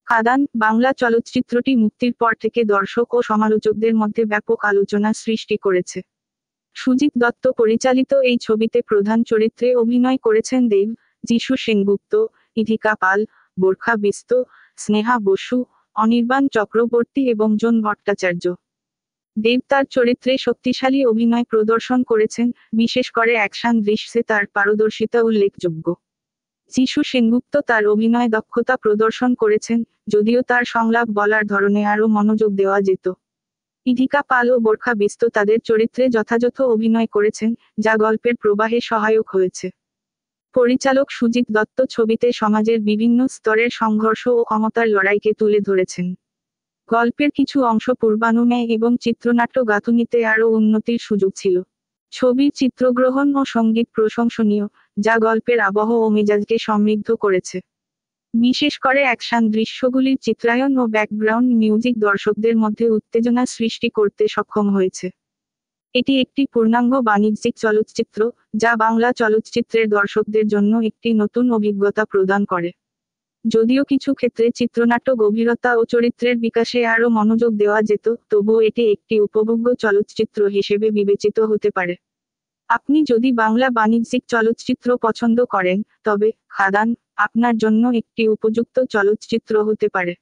খাদান বাংলা চলচ্চিত্রটি মুক্তির পর থেকে দর্শক ও সমালোচকদের মধ্যে ব্যাপক আলোচনা সৃষ্টি করেছে। সুজিত দত্ত পরিচালিত এই ছবিতে প্রধান চরিত্রে অভিনয় করেছেন দেব, যিশু সেনগুপ্ত, ইধিকা পাল, বোরখা বিস্ত, স্নেহা বসু, অনির্বাণ চক্রবর্তী এবং জোন ভট্টাচার্য। দেব তার চরিত্রে শক্তিশালী অভিনয় প্রদর্শন করেছেন, বিশেষ করে অ্যাকশন দৃশ্যে তার পারদর্শিতা উল্লেখযোগ্য। যিশু সেনগুপ্ত তার অভিনয় দক্ষতা প্রদর্শন করেছেন, যদিও তার সংলাপ বলার ধরনে আরও মনোযোগ দেওয়া যেত। ইধিকা পাল ও বোরখা বিস্ত তাদের চরিত্রে যথাযথ অভিনয় করেছেন, যা গল্পের প্রবাহে সহায়ক হয়েছে। পরিচালক সুজিত দত্ত ছবিতে সমাজের বিভিন্ন স্তরের সংঘর্ষ ও ক্ষমতার লড়াইকে তুলে ধরেছেন। গল্পের কিছু অংশ পূর্বানুমেয় এবং চিত্রনাট্য গাঁথুনিতে আরও উন্নতির সুযোগ ছিল। ছবির চিত্রগ্রহণ ও সঙ্গীত প্রশংসনীয়, যা গল্পের আবহ ও মেজাজকে সমৃদ্ধ করেছে। বিশেষ করে অ্যাকশন দৃশ্যগুলির চিত্রায়ন ও ব্যাকগ্রাউন্ড মিউজিক দর্শকদের মধ্যে উত্তেজনা সৃষ্টি করতে সক্ষম হয়েছে। এটি একটি পূর্ণাঙ্গ বাণিজ্যিক চলচ্চিত্র, যা বাংলা চলচ্চিত্রের দর্শকদের জন্য একটি নতুন অভিজ্ঞতা প্রদান করে। যদিও কিছু ক্ষেত্রে চিত্রনাট্য গভীরতা ও চরিত্রের বিকাশে আরও মনোযোগ দেওয়া যেত, তবুও এটি একটি উপভোগ্য চলচ্চিত্র হিসেবে বিবেচিত হতে পারে। আপনি যদি বাংলা বাণিজ্যিক চলচ্চিত্র পছন্দ করেন, তবে খাদান আপনার জন্য একটি উপযুক্ত চলচ্চিত্র হতে পারে।